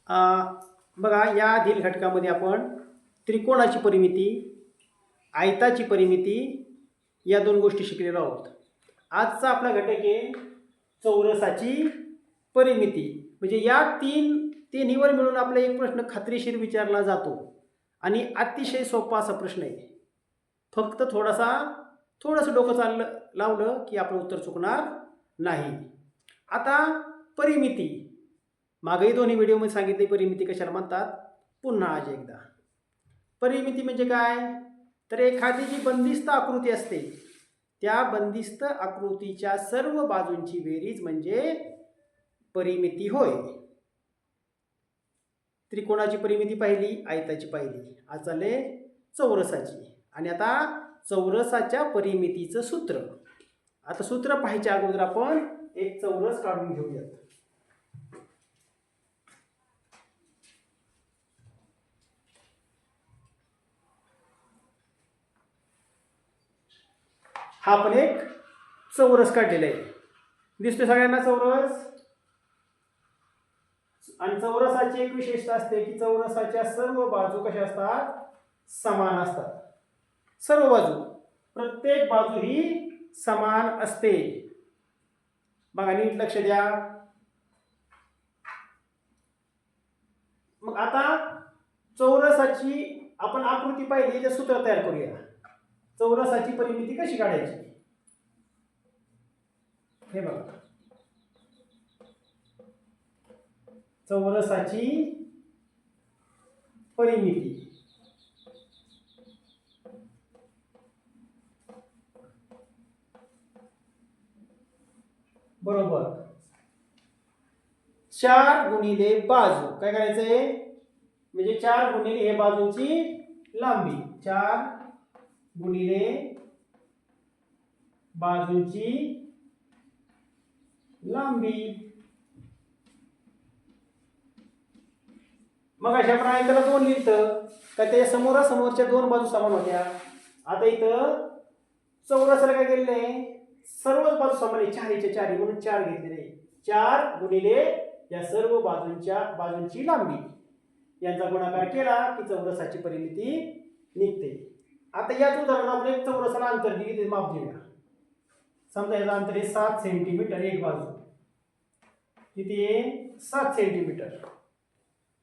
अ, बघा याधील घटकामध्ये आपण त्रिकोणाची परिमिती, आयताची परिमिती या दोन गोष्टी शिकलेलो आहोत. आजचा आपला घटक आहे चौरसाची परिमिती. म्हणजे या तिन्हीवर मिळून आपला एक प्रश्न खात्रीशीर विचारला जातो आणि अतिशय सोपा असा प्रश्न आहे. फक्त थोडंसं डोकं लावलं की आपलं उत्तर चुकणार नाही. आता परिमिती, मागेही दोन्ही व्हिडिओमध्ये सांगितली परिमिती कशाला म्हणतात. पुन्हा आज एकदा, परिमिती म्हणजे काय, तर एखादी जी बंदिस्त आकृती असते त्या बंदिस्त आकृतीच्या सर्व बाजूंची बेरीज म्हणजे परिमिती होय. त्रिकोणाची परिमिती पाहिली, आयताची पाहिली, आज चालले चौरसाची. आणि आता चौरसाच्या परिमितीचं सूत्र. आता सूत्र पाहायच्या अगोदर आपण एक चौरस काढून घेऊयात. हा पण एक चौरस काढलेला आहे, दिसतोय सगळ्यांना चौरस. आणि चौरसाची एक विशेषता असते की चौरसाच्या सर्व बाजू कशा असतात, समान असतात. सर्व बाजू, प्रत्येक बाजू ही समान असते. बघा नीट लक्ष द्या. मग आता चौरसाची आपण आकृती पाहिली, ते सूत्र तयार करूया. चौरसाची परिमिती कशी काढायची हे बघा. चौरसाची परिमिती बरोबर 4 गुणिले बाजू. काय करायचंय, म्हणजे 4 गुणिले हे बाजूंची लांबी, 4 गुणिले बाजूंची लांबी. मग अशा प्रकारे त्याला 2 लिहितं का त्या समोरासमोरच्या दोन बाजू समान होत्या. आता इथं चौरसाला काय केलेलं आहे, सर्वच बाजू समान आहे, 4च्या 4 म्हणून 4 घेतलेले. 4 गुणिले या सर्व बाजूंची लांबी यांचा गुणाकार केला की चौरसाची परिमिती निघते. आता याच उदाहरणात आपण एक चौरसाला अंतर दिली, ते माप देऊया. समजा याचं अंतर आहे 7 सेंटीमीटर, एक बाजू किती आहे 7 सेंटीमीटर.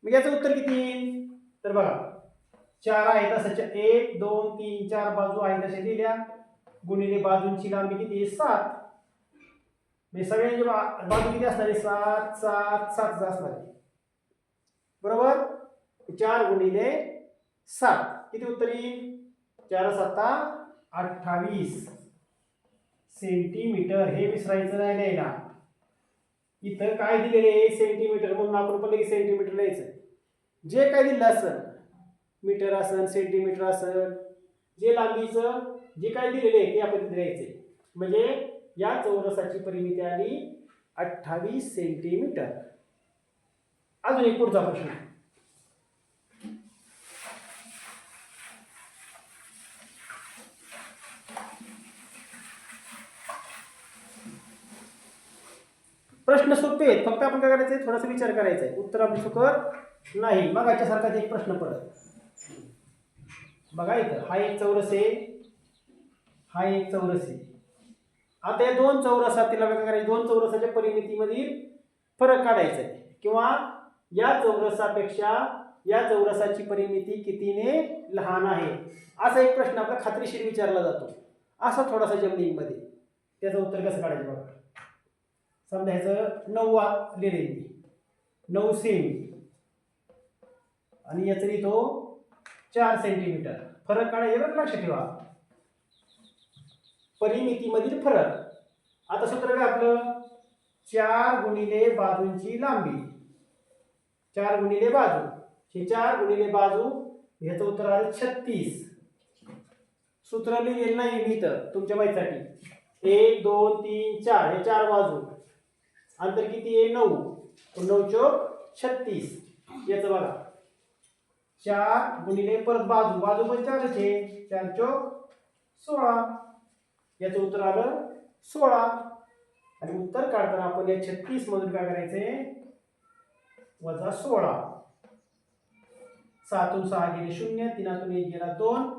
मग याचं उत्तर किती येईल, तर बघा 4 आहे तसं 1 2 3 4 बाजू आहे तशा दिल्या, गुणिले बाजूंची लांबी किती आहे 7. म्हणजे सगळ्यांची बाजू किती असणार आहे 7 7 7 असणार आहे बरोबर. 4 गुणिले 7 किती उत्तर येईल, 4 7 28 सेंटीमीटर. हे विसरायचं नाही लिहायला. इथं काय दिलेले आहे सेंटीमीटर, म्हणून आपण पण लगेच सेंटीमीटर लिहायचं. जे काय दिलं असेल, मीटर असेल सेंटीमीटर असेल, जे लांबीचं जे काय दिलेले आहे ते आपण लिहायचे. म्हणजे या चौरसाची परिमिती आली 28 सेंटीमीटर. अजून एक पुढचा प्रश्न. प्रश्न सोपे आहेत, फक्त आपण काय करायचंय थोडासा विचार करायचा आहे, उत्तर आपण चुकत नाही. मग याच्यासारखाच एक प्रश्न परत बघा. इथं हा एक चौरस आहे, हा एक चौरस आहे. आता या दोन चौरसातील काय करायचं, दोन चौरसाच्या परिमितीमधील फरक काढायचा आहे, किंवा या चौरसापेक्षा या चौरसाची परिमिती कितीने लहान आहे असा एक प्रश्न आपला खात्रीशीर विचारला जातो. असा थोडासा जमलिंगमध्ये त्याचं उत्तर कसं काढायचं बघा. समजा ह्याचं 9 लिहिले, 9 सेमी आणि याचं लिहितो 4 सेंटीमीटर. फरक काढायचा बरं, लक्ष ठेवा परिमितीमधील फरक. आता सूत्र काय आपलं, 4 गुणिले बाजूंची लांबी, 4 गुणिले बाजू, हे 4 गुणिले बाजू, ह्याचं उत्तर आलं 36. सूत्र लिहिलेलं नाही मी इथं तुमच्या माहितीसाठी. 1 2 3 4 हे 4 बाजू, अंतर किती आहे 9, 9 चौक 36. याचं बघा 4 गुणिले परत बाजू, बाजू पण 4च आहे, 4 चौक 16. याचं उत्तर आलं 16. आणि उत्तर काढताना आपण या 36 मधून काय करायचंय वजा 16. 6तून 6 गेले 0, 3तून 1 गेला 2.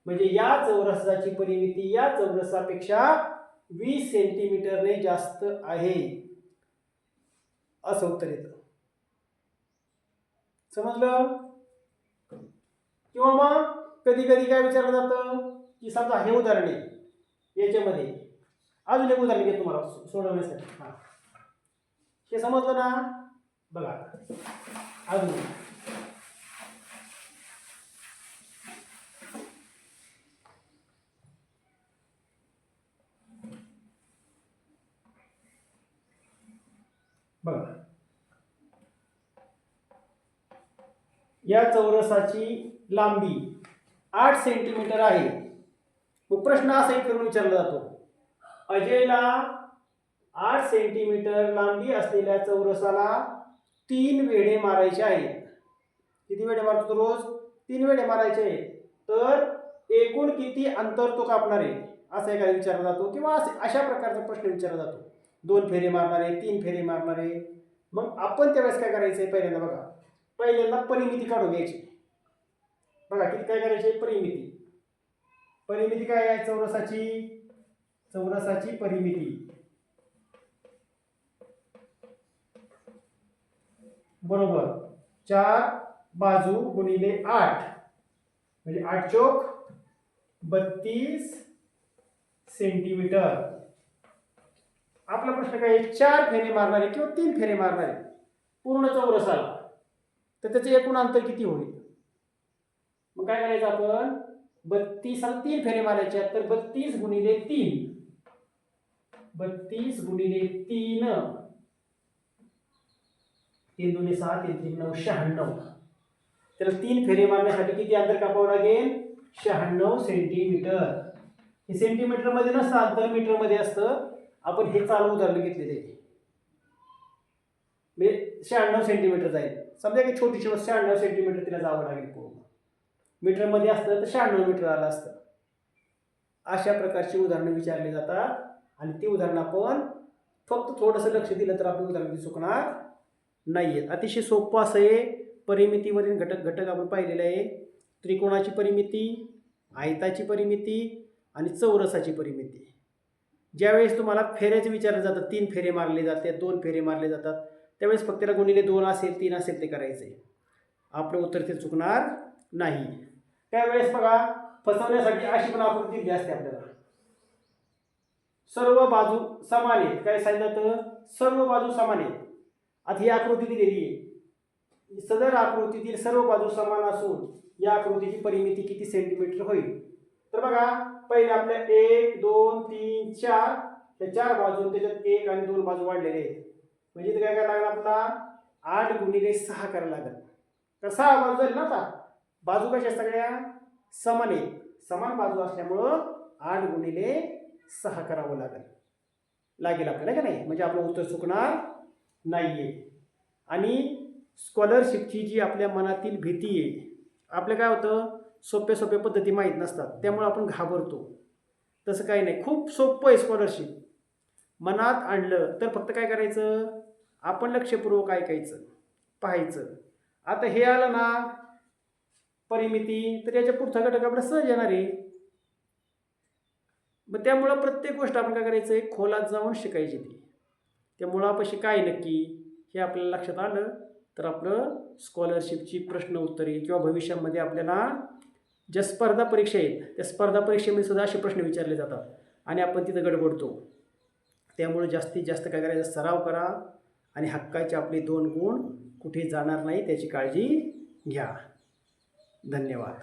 म्हणजे या चौरसाची परिमिती या चौरसापेक्षा 20 सेंटीमीटरने जास्त आहे, असं उत्तर येतं. समजलं? किंवा मग कधी कधी काय विचारलं जातं की समजा हे उदाहरण आहे, याच्यामध्ये अजून एक उदाहरण घेतो तुम्हाला सोडवण्यासाठी. हे समजलं ना? बघा अजून बघा, या चौरसाची लांबी 8 सेंटीमीटर आहे. मग प्रश्न असाही करून विचारला जातो, अजयला 8 सेंटीमीटर लांबी असलेल्या चौरसाला 3 वेढे मारायचे आहेत. किती वेढे मारतो तो रोज? 3 वेढे मारायचे आहेत. तर एकूण किती अंतर तो कापणार आहे, असं एखादा विचारला जातो. किंवा अशा प्रकारचा प्रश्न विचारला जातो, 2 फेरे मारणारे, 3 फेरे मारणारे. मग आपण त्यावेळेस काय करायचंय? पहिल्यांदा बघा, पहिल्यांदा परिमिती काढून घ्यायची. बघा किती काय करायचे? परिमिती काय आहे चौरसाची परिमिती बरोबर 4 बाजू गुणिले 8, म्हणजे 8 चौक 32 सेंटीमीटर. आपला प्रश्न काय आहे? 4 फेरे मारणारे किंवा 3 फेरे मारणारे पूर्ण चौरसाला, तर त्याचे एकूण अंतर किती होईल? मग काय करायचं आपण? 32 आणि 3 फेरे मारायचे, तर 32 गुणिले 3, 32 गुणिले 3, 3 दुणे 6, 3 3 9, 96. त्याला 3 फेरे मारण्यासाठी किती अंतर कापावं लागेल? 96 सेंटीमीटर. हे सेंटीमीटर मध्ये नसतं, अंतर मीटर मध्ये असतं. आपण हे चालू उदाहरण घेतलेले आहे, म्हणजे 96 सेंटीमीटर जाईल. समजा की छोटीशी 96 सेंटीमीटर तिला जावं लागेल पूर्ण. मीटर मध्ये असतं तर 96 मीटर आलं असतं. अशा प्रकारची उदाहरणं विचारली जातात, आणि ती उदाहरणं आपण फक्त थोडंसं लक्ष दिलं तर आपली उदाहरण चुकणार नाहीये. अतिशय सोपं असं आहे. परिमितीवरील घटक आपण पाहिलेले आहे. त्रिकोणाची परिमिती, आयताची परिमिती आणि चौरसाची परिमिती. ज्यावेळेस तुम्हाला फेऱ्याचे विचारले जातात, 3 फेरे मारले जातात, 2 फेरे मारले जातात, त्यावेळेस फक्त त्याला गुणिले 2 असेल, 3 असेल ते करायचे. आपलं उत्तर ते चुकणार नाही. त्यावेळेस बघा, फसवण्यासाठी अशी पण आकृती दिली असते आपल्याला, सर्व बाजू समान आहेत. काय सांगितलं? सर्व बाजू समान आहेत. आता ही आकृती दिलेली आहे, सदर आकृतीतील सर्व बाजू समान असून या आकृतीची परिमिती किती सेंटीमीटर होईल? तर बघा, पहिले आपल्या 1 2 3 4 या 4 बाजू, त्याच्यात 1 आणि 2 बाजू वाढलेले आहेत. म्हणजे इथे काय करायला लागेल आपला? 8 गुणिले 6 करायला लागेल. तर 6 बाजू झाली ना. आता बाजू कशा सगळ्या समान आहेत, समान बाजू असल्यामुळं 8 गुणिले 6 करावं लागेल आपल्याला, का नाही? म्हणजे आपलं उत्तर चुकणार नाहीये. आणि स्कॉलरशिपची जी आपल्या मनातील भीती आहे, आपलं काय होतं, सोप्या पद्धती माहीत नसतात, त्यामुळे आपण घाबरतो. तसं काही नाही, खूप सोपं आहे स्कॉलरशिप. मनात आणलं तर फक्त काय करायचं, आपण लक्षपूर्वक ऐकायचं, पाहायचं. आता हे आलं ना परिमिती, तर याच्या पुढचा घटक आपला सहज येणार आहे. मग त्यामुळं प्रत्येक गोष्ट आपण काय करायचं आहे, खोलात जाऊन शिकायची ती. त्यामुळं आपण काय नक्की हे आपल्याला लक्षात आलं तर आपलं स्कॉलरशिपची प्रश्न उत्तरे किंवा भविष्यामध्ये आपल्याला ज्या स्पर्धा परीक्षा आहेत, त्या स्पर्धा परीक्षेमध्ये सुद्धा असे प्रश्न विचारले जातात आणि आपण तिथं गडबडतो. त्यामुळे जास्तीत जास्त काय करायचं, सराव करा आणि हक्काचे आपले 2 गुण कुठे जाणार नाही त्याची काळजी घ्या. धन्यवाद.